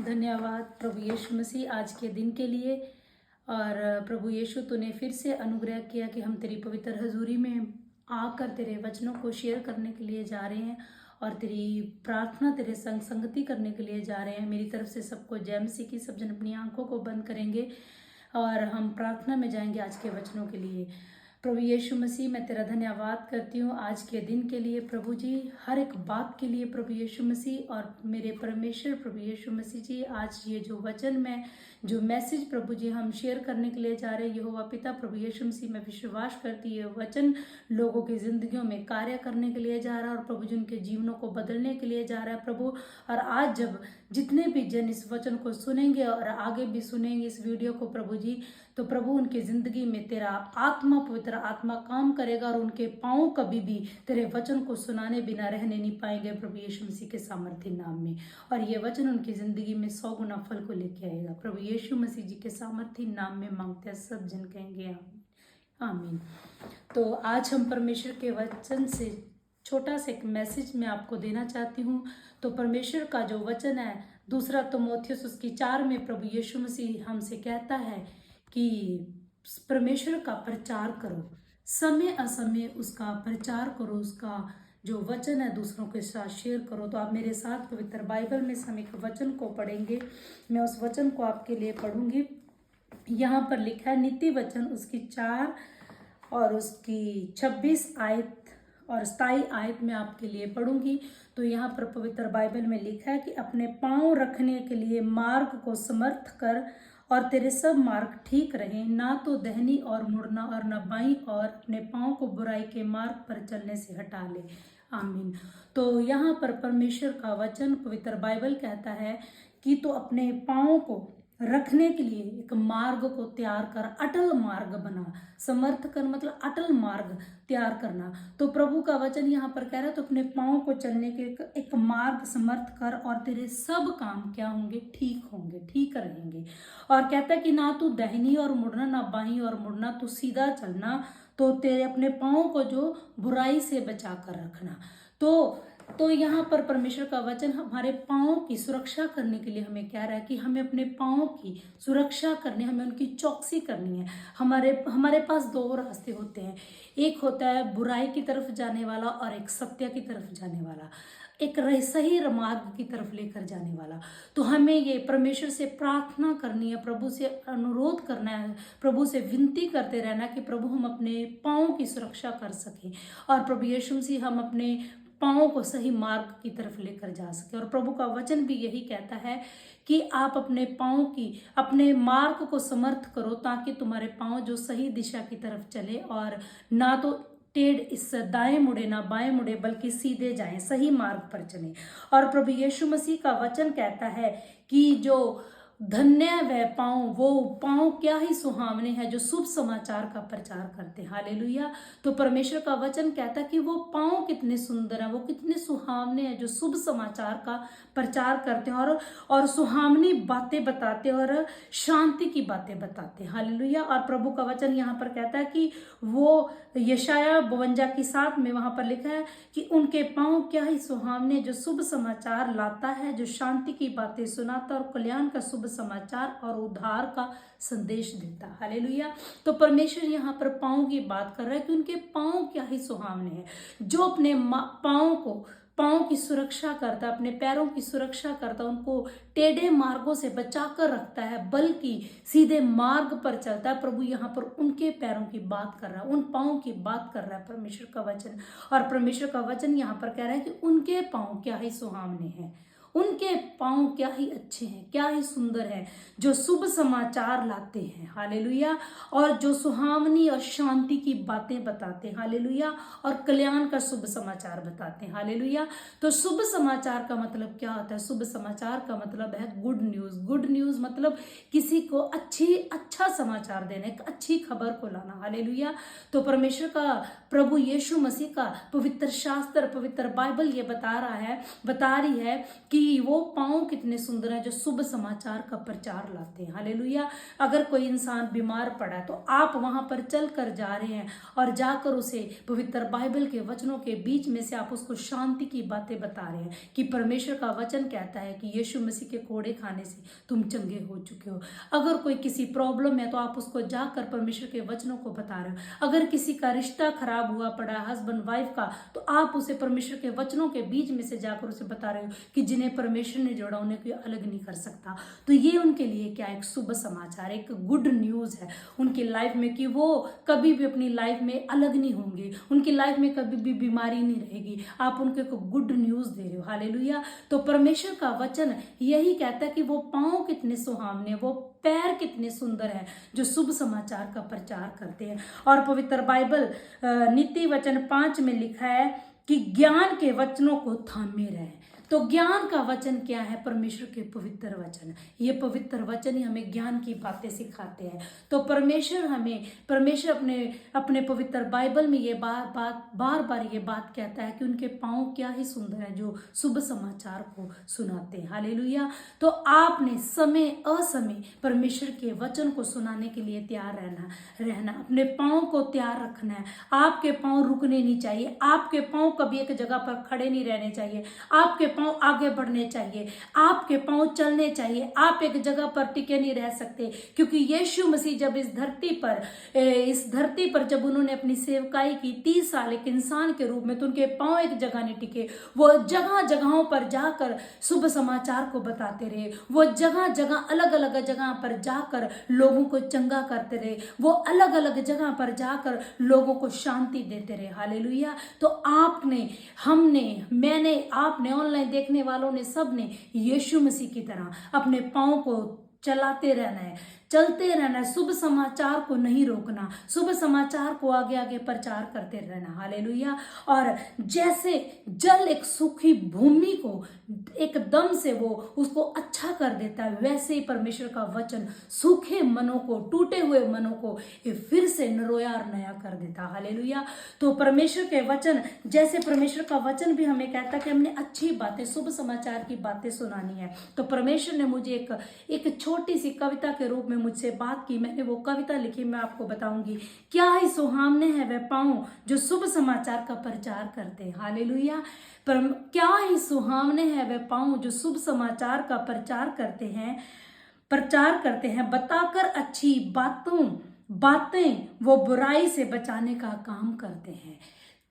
धन्यवाद प्रभु यीशु मसीह आज के दिन के लिए। और प्रभु यीशु तूने फिर से अनुग्रह किया कि हम तेरी पवित्र हजूरी में आकर तेरे वचनों को शेयर करने के लिए जा रहे हैं और तेरी प्रार्थना तेरे संग संगति करने के लिए जा रहे हैं। मेरी तरफ से सबको जय मसीह की। सब जन अपनी आंखों को बंद करेंगे और हम प्रार्थना में जाएंगे आज के वचनों के लिए। प्रभु यीशु मसीह, मैं तेरा धन्यवाद करती हूँ आज के दिन के लिए प्रभु जी, हर एक बात के लिए प्रभु यीशु मसीह। और मेरे परमेश्वर प्रभु यीशु मसीह जी, आज ये जो वचन में जो मैसेज प्रभु जी हम शेयर करने के लिए जा रहे हैं, यहोवा पिता प्रभु यीशु मसीह, मैं विश्वास करती है वचन लोगों की जिंदगियों में कार्य करने के लिए जा रहा है और प्रभु जी उनके जीवनों को बदलने के लिए जा रहा है प्रभु। और आज जब जितने भी जन इस वचन को सुनेंगे और आगे भी सुनेंगे इस वीडियो को प्रभु जी, तो प्रभु उनकी जिंदगी में तेरा आत्मा, पवित्र आत्मा काम करेगा और उनके पांव कभी भी तेरे वचन को सुनाने बिना रहने नहीं पाएंगे प्रभु यीशु मसीह के सामर्थ्य नाम में। और ये वचन उनकी जिंदगी में 100 गुना फल को लेके आएगा प्रभु यीशु मसीह जी के सामर्थ्य नाम में मांगते हैं, सब जन कहेंगे आमीन। तो आज हम परमेश्वर के वचन से छोटा सा एक मैसेज मैं आपको देना चाहती हूँ। तो परमेश्वर का जो वचन है 2 तिमोथियुस उसकी 4 में प्रभु यीशु मसीह हमसे कहता है कि परमेश्वर का प्रचार करो, समय असमय उसका प्रचार करो, उसका जो वचन है दूसरों के साथ शेयर करो। तो आप मेरे साथ पवित्र बाइबल में हम एक वचन को पढ़ेंगे। मैं उस वचन को आपके लिए पढ़ूंगी। यहाँ पर लिखा है नीति वचन उसकी 4 और उसकी 26 आयत और 27 आयत में आपके लिए पढ़ूंगी। तो यहाँ पर पवित्र बाइबल में लिखा है कि अपने पांव रखने के लिए मार्ग को समर्थ कर और तेरे सब मार्ग ठीक रहे, ना तो दहनी और मुड़ना और न बाईं और अपने पांव को बुराई के मार्ग पर चलने से हटा ले। आमीन। तो यहाँ पर परमेश्वर का वचन पवित्र बाइबल कहता है कि तो अपने पांव को रखने के लिए एक मार्ग को तैयार कर, अटल मार्ग बना। समर्थ कर मतलब अटल मार्ग तैयार करना। तो प्रभु का वचन यहाँ पर कह रहा है तो अपने पांव को चलने के एक मार्ग समर्थ कर और तेरे सब काम क्या होंगे, ठीक होंगे, ठीक रहेंगे। और कहता है कि ना तू दाहिनी और मुड़ना ना बाईं और मुड़ना, तू सीधा चलना। तो तेरे अपने पांव को जो बुराई से बचा कर रखना। तो यहाँ पर परमेश्वर का वचन हमारे पाँव की सुरक्षा करने के लिए हमें कह रहा है कि हमें अपने पाँव की सुरक्षा करनी, हमें उनकी चौकसी करनी है। हमारे पास 2 रास्ते होते हैं, एक होता है बुराई की तरफ जाने वाला और एक सत्य की तरफ जाने वाला, एक सही मार्ग की तरफ लेकर जाने वाला। तो हमें ये परमेश्वर से प्रार्थना करनी है, प्रभु से अनुरोध करना है, प्रभु से विनती करते रहना कि प्रभु हम अपने पाँव की सुरक्षा कर सकें और प्रभु यीशु मसीह हम अपने पाँव को सही मार्ग की तरफ लेकर जा सके। और प्रभु का वचन भी यही कहता है कि आप अपने पाँव की अपने मार्ग को समर्थ करो ताकि तुम्हारे पाँव जो सही दिशा की तरफ चले और ना तो टेढ़ इस दाएं मुड़े ना बाएं मुड़े, बल्कि सीधे जाएं, सही मार्ग पर चले। और प्रभु यीशु मसीह का वचन कहता है कि जो धन्य वह पाँव, वो पाँव क्या ही सुहावने हैं जो शुभ समाचार का प्रचार करते हैं। हालेलुया। तो परमेश्वर का वचन कहता है कि वो पाँव कितने सुंदर हैं, वो कितने सुहावने हैं जो शुभ समाचार का प्रचार करते हैं और सुहावनी बातें बताते हैं और शांति की बातें बताते हैं। हालेलुया। और प्रभु का वचन यहाँ पर कहता है कि वो यशाया 52 की 7 में वहां पर लिखा है कि उनके पाँव क्या ही सुहावने जो शुभ समाचार लाता है, जो शांति की बातें सुनाता और कल्याण का शुभ समाचार और उद्धार का संदेश देता। हालेलुया। तो परमेश्वर यहाँ पर पाँव की बात कर रहा है कि उनके पाँव क्या ही सुहावने हैं, जो अपने पाँव की सुरक्षा करता, अपने पैरों की सुरक्षा करता, उनको टेढ़े मार्गों से बचा कर रखता है, बल्कि सीधे मार्ग पर चलता है। प्रभु यहाँ पर उनके पैरों की बात कर रहा है, उन पाँव की बात कर रहा है परमेश्वर का वचन। और परमेश्वर का वचन यहाँ पर कह रहा है कि उनके पाँव क्या ही सुहावने हैं, उनके पाँव क्या ही अच्छे हैं, क्या ही सुंदर है, जो शुभ समाचार लाते हैं। हालेलुया। और जो सुहावनी और शांति की बातें बताते हैं। हालेलुया। और कल्याण का शुभ समाचार बताते हैं। हालेलुया। तो शुभ समाचार का मतलब क्या होता है? शुभ समाचार का मतलब है गुड न्यूज। गुड न्यूज मतलब किसी को अच्छा समाचार देना, एक अच्छी खबर को लाना। हालेलुया। तो परमेश्वर का, प्रभु यीशु मसीह का पवित्र शास्त्र, पवित्र बाइबल ये बता रही है कि क्योंकि वो पाँव कितने सुंदर हैं जो शुभ समाचार का प्रचार लाते हैं। हालेलुया। अगर कोई इंसान बीमार पड़ा तो आप वहां पर चल कर जा रहे हैं और जाकर उसे पवित्र बाइबल के वचनों के बीच में से आप उसको शांति की बातें बता रहे हैं कि परमेश्वर का वचन कहता है कि यीशु मसीह के कोड़े खाने से तुम चंगे हो चुके हो। अगर कोई किसी प्रॉब्लम है तो आप उसको जाकर परमेश्वर के वचनों को बता रहे हो। अगर किसी का रिश्ता खराब हुआ पड़ा हस्बैंड वाइफ का, तो आप उसे परमेश्वर के वचनों के बीच में से जाकर उसे बता रहे हो कि जिन्हें परमेश्वर ने जोड़ा उन्हें कोई अलग नहीं कर सकता। तो ये उनके लिए क्या, एक शुभ समाचार, एक गुड न्यूज है उनकी लाइफ में कि वो कभी भी अपनी लाइफ में अलग नहीं होंगे, उनकी लाइफ में कभी भी बीमारी नहीं रहेगी। आप उनके को गुड न्यूज दे रहे हो। हालेलुया। तो परमेश्वर का वचन यही कहता है कि वो पांव कितने सुहावने, वो पैर कितने सुंदर हैं जो शुभ समाचार का प्रचार करते हैं। और पवित्र बाइबल नीति वचन 5 में लिखा है कि ज्ञान के वचनों को थामे रहे। तो ज्ञान का वचन क्या है? परमेश्वर के पवित्र वचन। ये पवित्र वचन ही हमें ज्ञान की बातें सिखाते हैं। तो परमेश्वर अपने पवित्र बाइबल में ये बार बार ये बात कहता है कि उनके पांव क्या ही सुंदर है जो शुभ समाचार को सुनाते हैं। हालेलुया। तो आपने समय असमय परमेश्वर के वचन को सुनाने के लिए तैयार रहना, अपने पांव को तैयार रखना है। आपके पांव रुकने नहीं चाहिए, आपके पांव कभी एक जगह पर खड़े नहीं रहने चाहिए, आपके पांव आगे बढ़ने चाहिए, आपके पांव चलने चाहिए। आप एक जगह पर टिके नहीं रह सकते, क्योंकि यीशु मसीह जब इस धरती पर जब उन्होंने अपनी सेवकाई की 30 साल एक इंसान के रूप में, तो उनके पांव एक जगह नहीं टिके। वो जगहों पर जाकर शुभ समाचार को बताते रहे। वो जगह अलग अलग जगह पर जाकर लोगों को चंगा करते रहे। वो अलग अलग जगह पर जाकर लोगों को शांति देते रहे। हालेलुया। तो आपने ऑनलाइन देखने वालों ने, सबने यीशु मसीह की तरह अपने पांव को चलाते रहना है, चलते रहना है। शुभ समाचार को नहीं रोकना, शुभ समाचार को आगे आगे प्रचार करते रहना। हालेलुया। और जैसे जल एक सूखी भूमि को एकदम से वो उसको अच्छा कर देता है, वैसे ही परमेश्वर का वचन सूखे मनों को, टूटे हुए मनों को ये फिर से नरोया और नया कर देता। हालेलुया। तो परमेश्वर के वचन, जैसे परमेश्वर का वचन भी हमें कहता है कि हमने अच्छी बातें, शुभ समाचार की बातें सुनानी है। तो परमेश्वर ने मुझे एक छोटी सी कविता के रूप में मुझसे बात की। मैंने वो कविता लिखी, मैं आपको बताऊंगी। क्या ही सुहावने हैं वे पांव जो शुभ समाचार का प्रचार करते हैं। हालेलुया। क्या ही सुहावने हैं वे पांव जो शुभ समाचार का प्रचार करते हैं, बताकर अच्छी बातें वो बुराई से बचाने का काम करते हैं।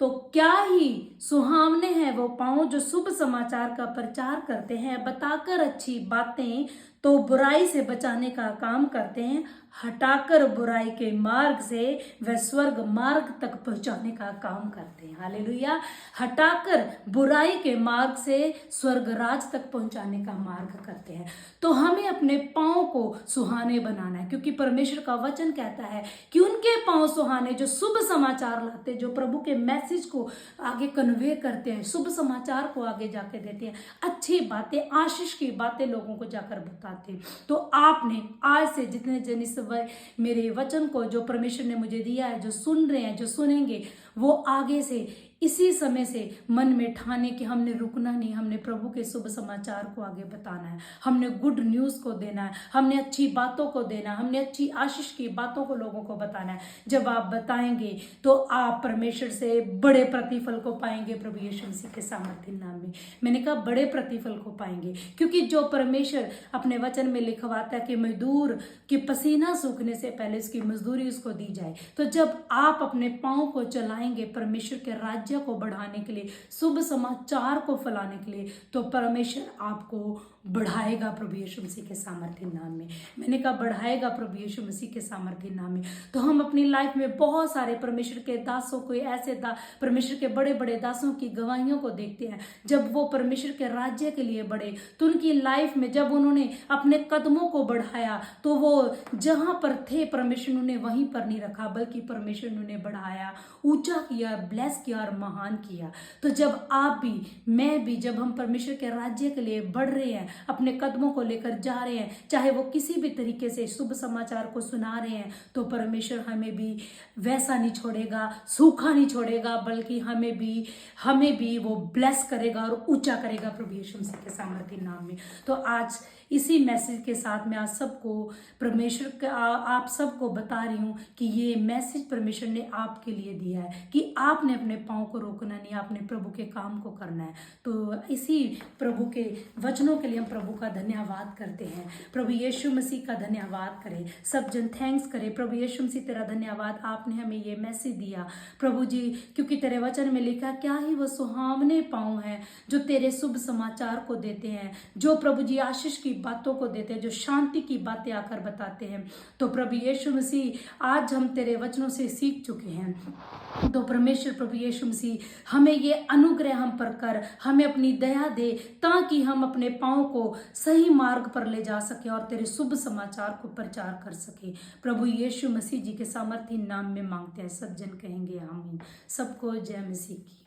तो क्या ही सुहावने हैं वो पांव जो शुभ समाचार का प्रचार करते हैं, बताकर अच्छी बातें तो बुराई से बचाने का काम करते हैं, हटाकर बुराई के मार्ग से वह स्वर्ग मार्ग तक पहुंचाने का काम करते हैं। हालेलुया। हटाकर बुराई के मार्ग से स्वर्ग राज तक पहुंचाने का मार्ग करते हैं। तो हमें अपने पांव को सुहाने बनाना है, क्योंकि परमेश्वर का वचन कहता है कि उनके पांव सुहाने जो शुभ समाचार लाते, जो प्रभु के मैसेज को आगे कन्वे करते हैं, शुभ समाचार को आगे जाके देते हैं, अच्छी बातें, आशीष की बातें लोगों को जाकर बताते हैं। तो आपने आज से जितने जन इस मेरे वचन को, जो परमेश्वर ने मुझे दिया है, जो सुन रहे हैं, जो सुनेंगे, वो आगे से इसी समय से मन में ठाने कि हमने रुकना नहीं, हमने प्रभु के शुभ समाचार को आगे बताना है, हमने गुड न्यूज को देना है, हमने अच्छी बातों को देना है, हमने अच्छी आशीष की बातों को लोगों को बताना है। जब आप बताएंगे तो आप परमेश्वर से बड़े प्रतिफल को पाएंगे प्रभु यीशु मसीह के सामर्थ्य नाम में। मैंने कहा बड़े प्रतिफल को पाएंगे, क्योंकि जो परमेश्वर अपने वचन में लिखवाता है कि मजदूर की पसीना सूखने से पहले उसकी मजदूरी उसको दी जाए। तो जब आप अपने पांव को चलाएंगे परमेश्वर के राज्य को बढ़ाने के लिए, शुभ समाचार को फैलाने के लिए, तो परमेश्वर आपको बढ़ाएगा प्रभु यीशु मसीह के सामर्थ्य नाम में। मैंने कहा बढ़ाएगा प्रभु यीशु मसीह के सामर्थ्य नाम में। तो हम अपनी लाइफ में बहुत सारे परमेश्वर के दासों को, ऐसे परमेश्वर के बड़े बड़े दासों की गवाहियों को देखते हैं। जब वो परमेश्वर के राज्य के लिए बढ़े, तो उनकी लाइफ में जब उन्होंने अपने कदमों को बढ़ाया, तो वो जहां पर थे परमेश्वर ने उन्हें वहीं पर नहीं रखा, बल्कि परमेश्वर ने उन्हें बढ़ाया, ऊंचा किया, ब्लेस किया और महान किया। तो जब आप भी, मैं भी, जब हम परमेश्वर के राज्य के लिए बढ़ रहे हैं, अपने कदमों को लेकर जा रहे हैं, चाहे वो किसी भी तरीके से शुभ समाचार को सुना रहे हैं, तो परमेश्वर हमें भी वैसा नहीं छोड़ेगा, सूखा नहीं छोड़ेगा, बल्कि हमें भी वो ब्लेस करेगा और ऊंचा करेगा प्रभु यीशु मसीह के सामर्थी नाम में। तो आज इसी मैसेज के साथ मैं आप सबको बता रही हूँ कि ये मैसेज परमेश्वर ने आपके लिए दिया है कि आपने अपने पाँव को रोकना नहीं, आपने प्रभु के काम को करना है। तो इसी प्रभु के वचनों के लिए हम प्रभु का धन्यवाद करते हैं। प्रभु यीशु मसीह का धन्यवाद करें, सब जन थैंक्स करें। प्रभु यीशु मसीह तेरा धन्यवाद, आपने हमें ये मैसेज दिया प्रभु जी, क्योंकि तेरे वचन में लिखा क्या ही वो सुहावने पाँव हैं जो तेरे शुभ समाचार को देते हैं, जो प्रभु जी आशीष की बातों को देते हैं, जो शांति की बातें आकर बताते हैं। तो प्रभु यीशु मसीह आज हम तेरे वचनों से सीख चुके हैं। तो परमेश्वर प्रभु यीशु मसीह हमें ये अनुग्रह हम पर कर, हमें अपनी दया दे, ताकि हम अपने पाँव को सही मार्ग पर ले जा सके और तेरे शुभ समाचार को प्रचार कर सके। प्रभु यीशु मसीह जी के सामर्थी नाम में मांगते हैं, सब जन कहेंगे आमीन। सबको जय मसीह की।